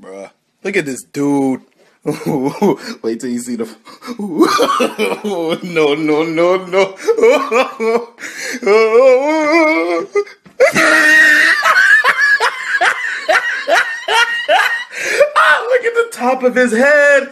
Bruh. Look at this dude. Wait till you see the... No, no, no, no. Look at the top of his head.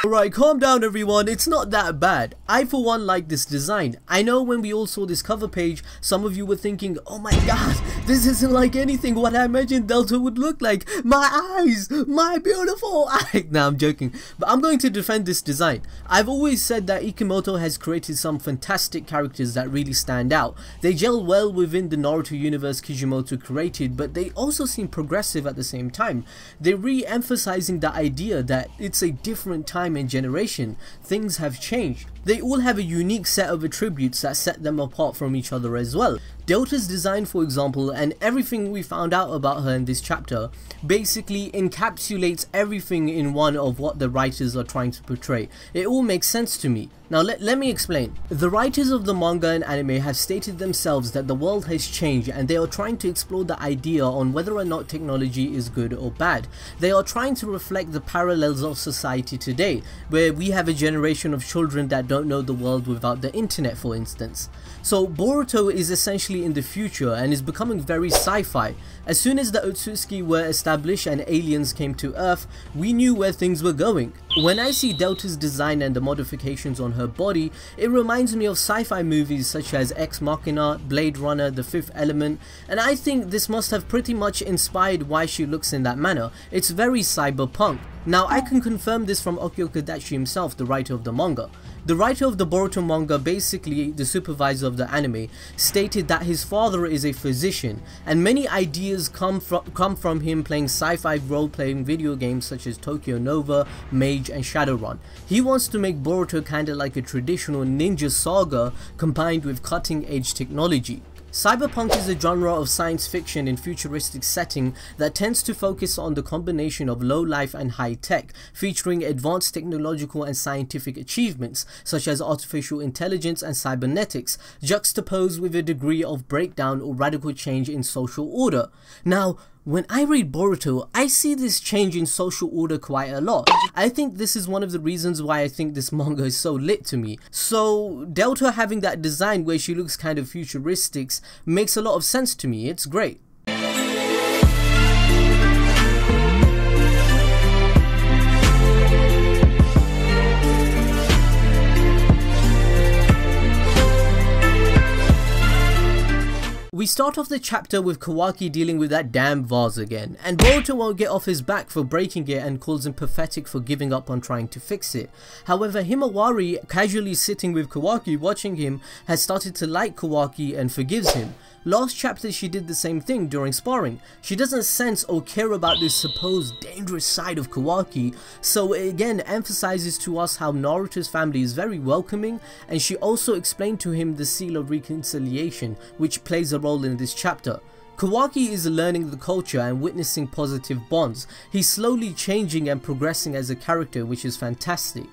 Alright, calm down everyone, it's not that bad. I for one like this design. I know when we all saw this cover page, some of you were thinking, oh my god, this isn't like anything what I imagined Delta would look like. My eyes, my beautiful eyes. Nah, I'm joking. But I'm going to defend this design. I've always said that Ikemoto has created some fantastic characters that really stand out. They gel well within the Naruto universe Kishimoto created, but they also seem progressive at the same time. They're re-emphasizing the idea that it's a different time and generation. Things have changed. They all have a unique set of attributes that set them apart from each other as well. Delta's design, for example, and everything we found out about her in this chapter basically encapsulates everything in one of what the writers are trying to portray. It all makes sense to me. Now let me explain. The writers of the manga and anime have stated themselves that the world has changed and they are trying to explore the idea on whether or not technology is good or bad. They are trying to reflect the parallels of society today, where we have a generation of children that don't know the world without the internet, for instance. So Boruto is essentially in the future and is becoming very sci-fi. As soon as the Otsutsuki were established and aliens came to Earth, we knew where things were going. When I see Delta's design and the modifications on her body, it reminds me of sci-fi movies such as Ex Machina, Blade Runner, The Fifth Element, and I think this must have pretty much inspired why she looks in that manner. It's very cyberpunk. Now I can confirm this from Okio Kadachi himself, the writer of the manga. The writer of the Boruto manga, basically the supervisor of the anime, stated that his father is a physician and many ideas come from him playing sci-fi role-playing video games such as Tokyo Nova, Mage and Shadowrun. He wants to make Boruto kinda like a traditional ninja saga combined with cutting-edge technology. Cyberpunk is a genre of science fiction in futuristic setting that tends to focus on the combination of low life and high tech, featuring advanced technological and scientific achievements such as artificial intelligence and cybernetics, juxtaposed with a degree of breakdown or radical change in social order. Now, when I read Boruto, I see this change in social order quite a lot. I think this is one of the reasons why I think this manga is so lit to me. So Delta having that design where she looks kind of futuristic makes a lot of sense to me. It's great. We start off the chapter with Kawaki dealing with that damn vase again, and Boruto won't get off his back for breaking it and calls him pathetic for giving up on trying to fix it. However, Himawari, casually sitting with Kawaki watching him, has started to like Kawaki and forgives him. Last chapter she did the same thing during sparring. She doesn't sense or care about this supposed dangerous side of Kawaki, so it again emphasizes to us how Naruto's family is very welcoming, and she also explained to him the seal of reconciliation, which plays a role in this chapter. Kawaki is learning the culture and witnessing positive bonds. He's slowly changing and progressing as a character, which is fantastic.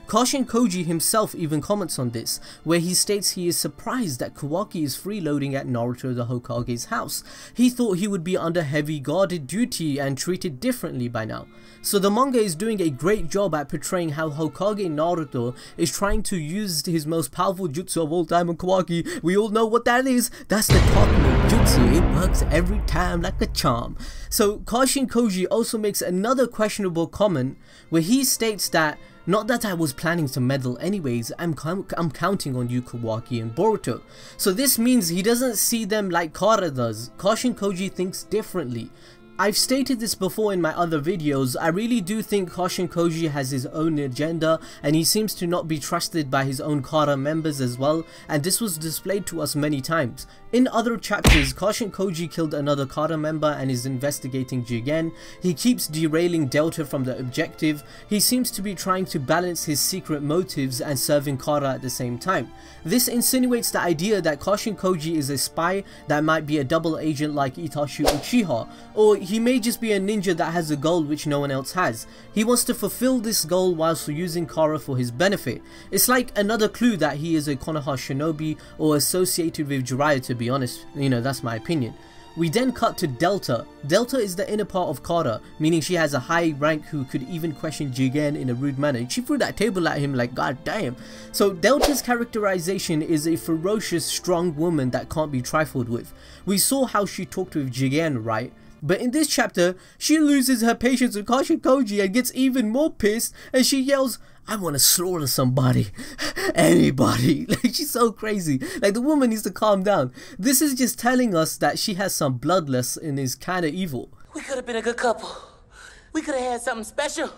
Kashin Koji himself even comments on this, where he states he is surprised that Kawaki is freeloading at Naruto the Hokage's house. He thought he would be under heavy guarded duty and treated differently by now. So the manga is doing a great job at portraying how Hokage Naruto is trying to use his most powerful jutsu of all time on Kawaki. We all know what that is. That's the Kakuno Jutsu. It works every time like a charm. So Kashin Koji also makes another questionable comment where he states that, "Not that I was planning to meddle anyways, I'm counting on you Kawaki and Boruto." So this means he doesn't see them like Kara does. Kashin Koji thinks differently. I've stated this before in my other videos, I really do think Kashin Koji has his own agenda and he seems to not be trusted by his own Kara members as well, and this was displayed to us many times. In other chapters, Kashin Koji killed another Kara member and is investigating Jigen. He keeps derailing Delta from the objective. He seems to be trying to balance his secret motives and serving Kara at the same time. This insinuates the idea that Kashin Koji is a spy that might be a double agent like Itachi Uchiha, or he may just be a ninja that has a goal which no one else has. He wants to fulfill this goal whilst using Kara for his benefit. It's like another clue that he is a Konoha shinobi or associated with Jiraiya, to be honest. You know, that's my opinion. We then cut to Delta. Delta is the inner part of Kara, meaning she has a high rank who could even question Jigen in a rude manner. She threw that table at him like god damn. So Delta's characterization is a ferocious, strong woman that can't be trifled with. We saw how she talked with Jigen, right? But in this chapter, she loses her patience with Kashin Koji and gets even more pissed, and she yells, I want to slaughter somebody, anybody. Like, she's so crazy. Like, the woman needs to calm down. This is just telling us that she has some bloodlust and is kind of evil. We could have been a good couple. We could have had something special.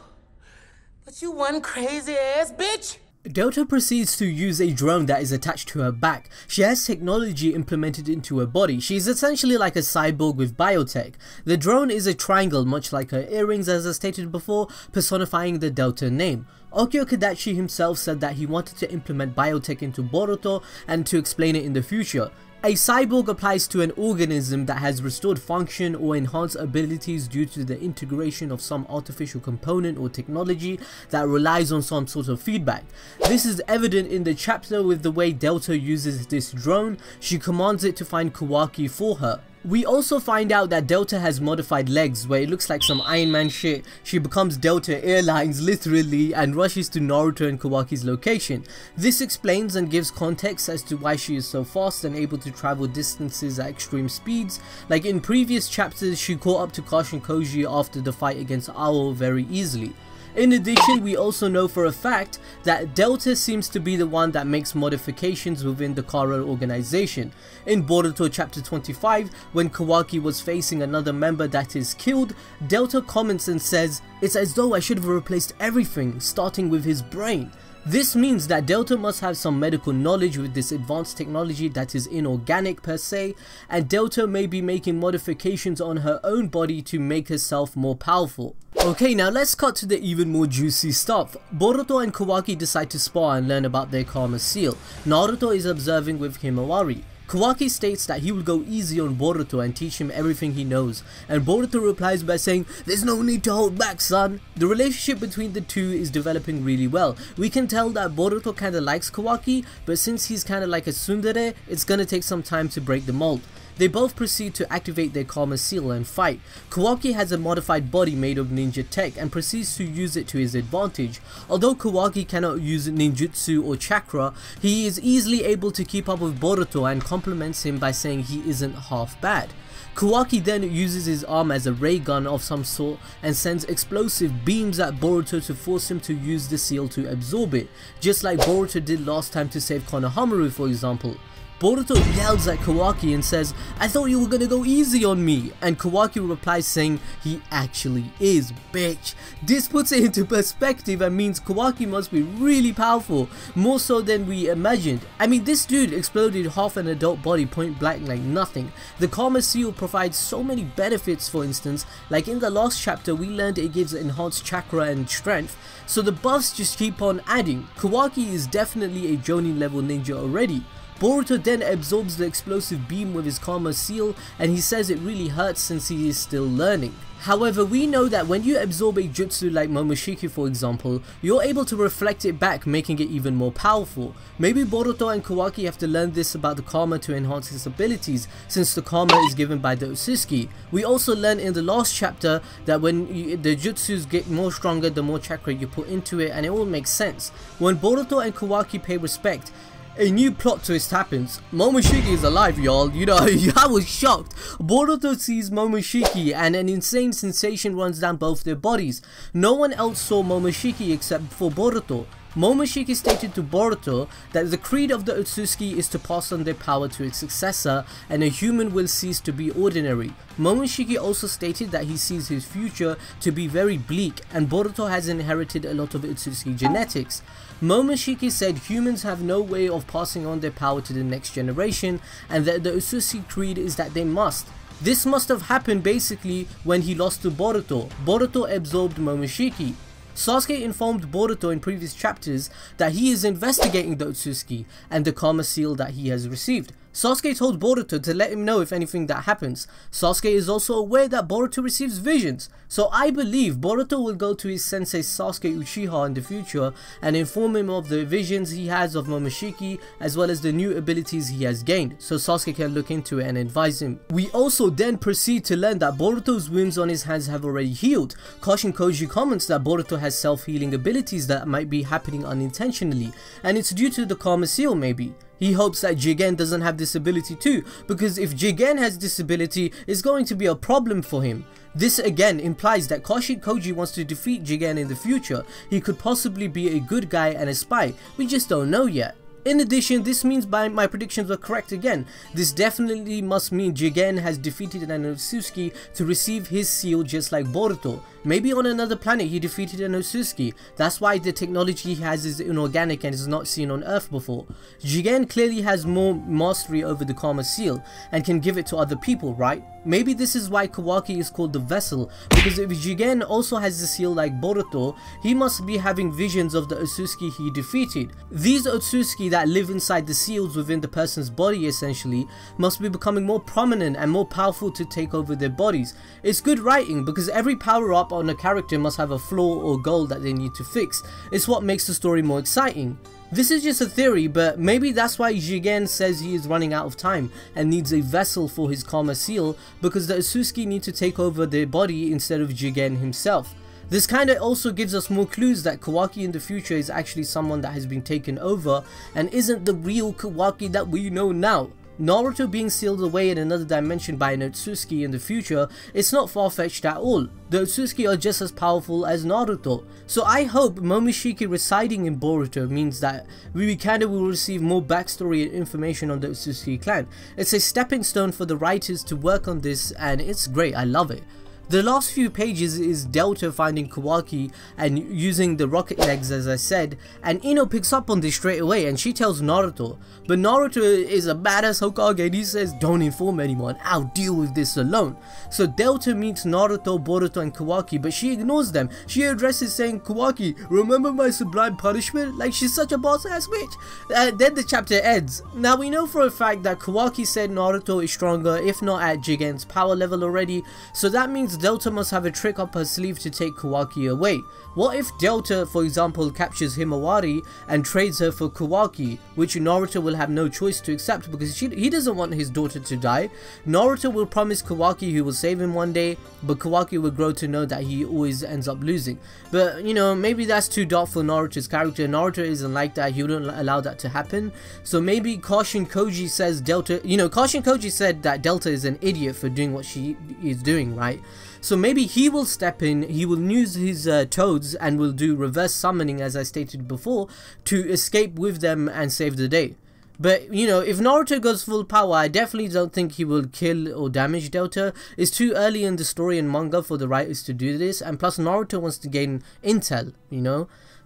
But you one crazy ass bitch. Delta proceeds to use a drone that is attached to her back. She has technology implemented into her body. She is essentially like a cyborg with biotech. The drone is a triangle, much like her earrings as I stated before, personifying the Delta name. Okio Kadachi himself said that he wanted to implement biotech into Boruto and to explain it in the future. A cyborg applies to an organism that has restored function or enhanced abilities due to the integration of some artificial component or technology that relies on some sort of feedback. This is evident in the chapter with the way Delta uses this drone. She commands it to find Kawaki for her. We also find out that Delta has modified legs where it looks like some Iron Man shit. She becomes Delta Airlines literally and rushes to Naruto and Kawaki's location. This explains and gives context as to why she is so fast and able to travel distances at extreme speeds. Like in previous chapters, she caught up to Kashin Koji after the fight against Ao very easily. In addition, we also know for a fact that Delta seems to be the one that makes modifications within the Kara organization. In Boruto chapter 25, when Kawaki was facing another member that is killed, Delta comments and says, "It's as though I should have replaced everything, starting with his brain." This means that Delta must have some medical knowledge with this advanced technology that is inorganic per se, and Delta may be making modifications on her own body to make herself more powerful. Okay, now let's cut to the even more juicy stuff. Boruto and Kawaki decide to spar and learn about their Karma Seal. Naruto is observing with Himawari. Kawaki states that he will go easy on Boruto and teach him everything he knows, and Boruto replies by saying, "There's no need to hold back, son." The relationship between the two is developing really well. We can tell that Boruto kinda likes Kawaki, but since he's kinda like a tsundere, it's gonna take some time to break the mold. They both proceed to activate their Karma Seal and fight. Kawaki has a modified body made of ninja tech and proceeds to use it to his advantage. Although Kawaki cannot use ninjutsu or chakra, he is easily able to keep up with Boruto and compliments him by saying he isn't half bad. Kawaki then uses his arm as a ray gun of some sort and sends explosive beams at Boruto to force him to use the seal to absorb it, just like Boruto did last time to save Konohamaru for example. Boruto yells at Kawaki and says, "I thought you were gonna go easy on me," and Kawaki replies saying, "He actually is, bitch." This puts it into perspective and means Kawaki must be really powerful, more so than we imagined. I mean, this dude exploded half an adult body point blank like nothing. The Karma Seal provides so many benefits. For instance, like in the last chapter we learned it gives enhanced chakra and strength, so the buffs just keep on adding. Kawaki is definitely a Jonin level ninja already. Boruto then absorbs the explosive beam with his Karma Seal and he says it really hurts since he is still learning. However, we know that when you absorb a jutsu like Momoshiki for example, you're able to reflect it back, making it even more powerful. Maybe Boruto and Kawaki have to learn this about the Karma to enhance his abilities, since the Karma is given by the Utsuki. We also learned in the last chapter that when the jutsus get more stronger, the more chakra you put into it, and it all makes sense. When Boruto and Kawaki pay respect, a new plot twist happens. Momoshiki is alive, y'all. You know, I was shocked. Boruto sees Momoshiki and an insane sensation runs down both their bodies. No one else saw Momoshiki except for Boruto. Momoshiki stated to Boruto that the creed of the Utsuki is to pass on their power to its successor and a human will cease to be ordinary. Momoshiki also stated that he sees his future to be very bleak and Boruto has inherited a lot of Utsuki genetics. Momoshiki said humans have no way of passing on their power to the next generation and that the Utsuki creed is that they must. This must have happened basically when he lost to Boruto. Boruto absorbed Momoshiki. Sasuke informed Boruto in previous chapters that he is investigating the Utsuki and the Karma Seal that he has received. Sasuke told Boruto to let him know if anything that happens. Sasuke is also aware that Boruto receives visions, so I believe Boruto will go to his sensei Sasuke Uchiha in the future and inform him of the visions he has of Momoshiki as well as the new abilities he has gained, so Sasuke can look into it and advise him. We also then proceed to learn that Boruto's wounds on his hands have already healed. Kashin Koji comments that Boruto has self-healing abilities that might be happening unintentionally, and it's due to the Karma Seal maybe. He hopes that Jigen doesn't have this ability too, because if Jigen has this ability, it's going to be a problem for him. This again implies that Kashin Koji wants to defeat Jigen in the future. He could possibly be a good guy and a spy, we just don't know yet. In addition, this means my predictions were correct again. This definitely must mean Jigen has defeated an Otsutsuki to receive his seal just like Boruto. Maybe on another planet he defeated an Otsutsuki. That's why the technology he has is inorganic and is not seen on Earth before. Jigen clearly has more mastery over the Karma Seal and can give it to other people, right? Maybe this is why Kawaki is called the Vessel, because if Jigen also has the seal like Boruto, he must be having visions of the Otsutsuki he defeated. These Otsutsuki that live inside the seals within the person's body essentially must be becoming more prominent and more powerful to take over their bodies. It's good writing because every power up on a character must have a flaw or goal that they need to fix. It's what makes the story more exciting. This is just a theory, but maybe that's why Jigen says he is running out of time and needs a vessel for his Karma Seal, because the Otsutsuki need to take over their body instead of Jigen himself. This kinda also gives us more clues that Kawaki in the future is actually someone that has been taken over and isn't the real Kawaki that we know now. Naruto being sealed away in another dimension by an Otsutsuki in the future, it's not far-fetched at all. The Otsutsuki are just as powerful as Naruto. So I hope Momoshiki residing in Boruto means that we kinda will receive more backstory and information on the Otsutsuki clan. It's a stepping stone for the writers to work on this, and it's great, I love it. The last few pages is Delta finding Kawaki and using the rocket legs as I said, and Ino picks up on this straight away and she tells Naruto. But Naruto is a badass Hokage and he says don't inform anyone, I'll deal with this alone. So Delta meets Naruto, Boruto and Kawaki, but she ignores them. She addresses saying, Kawaki, remember my sublime punishment? Like she's such a boss ass bitch. Then the chapter ends. Now we know for a fact that Kawaki said Naruto is stronger if not at Jigen's power level already, so that means Delta must have a trick up her sleeve to take Kawaki away. What if Delta, for example, captures Himawari and trades her for Kawaki, which Naruto will have no choice to accept because he doesn't want his daughter to die. Naruto will promise Kawaki he will save him one day, but Kawaki will grow to know that he always ends up losing. But you know, maybe that's too dark for Naruto's character. Naruto isn't like that, he wouldn't allow that to happen. So maybe Kashin Koji says Delta, Kashin Koji said that Delta is an idiot for doing what she is doing, right? So maybe he will step in, he will use his toads and will do reverse summoning as I stated before to escape with them and save the day. But if Naruto goes full power, I definitely don't think he will kill or damage Delta. It's too early in the story and manga for the writers to do this, and plus Naruto wants to gain intel,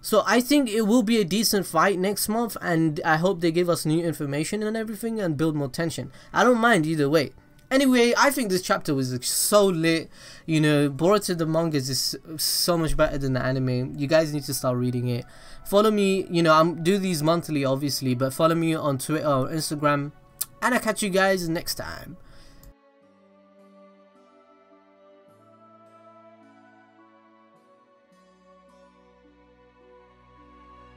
So I think it will be a decent fight next month, and I hope they give us new information and everything and build more tension. I don't mind either way. Anyway, I think this chapter was so lit. Boruto the manga is just so much better than the anime. You guys need to start reading it. Follow me, I'm do these monthly obviously, but follow me on Twitter or Instagram, and I'll catch you guys next time.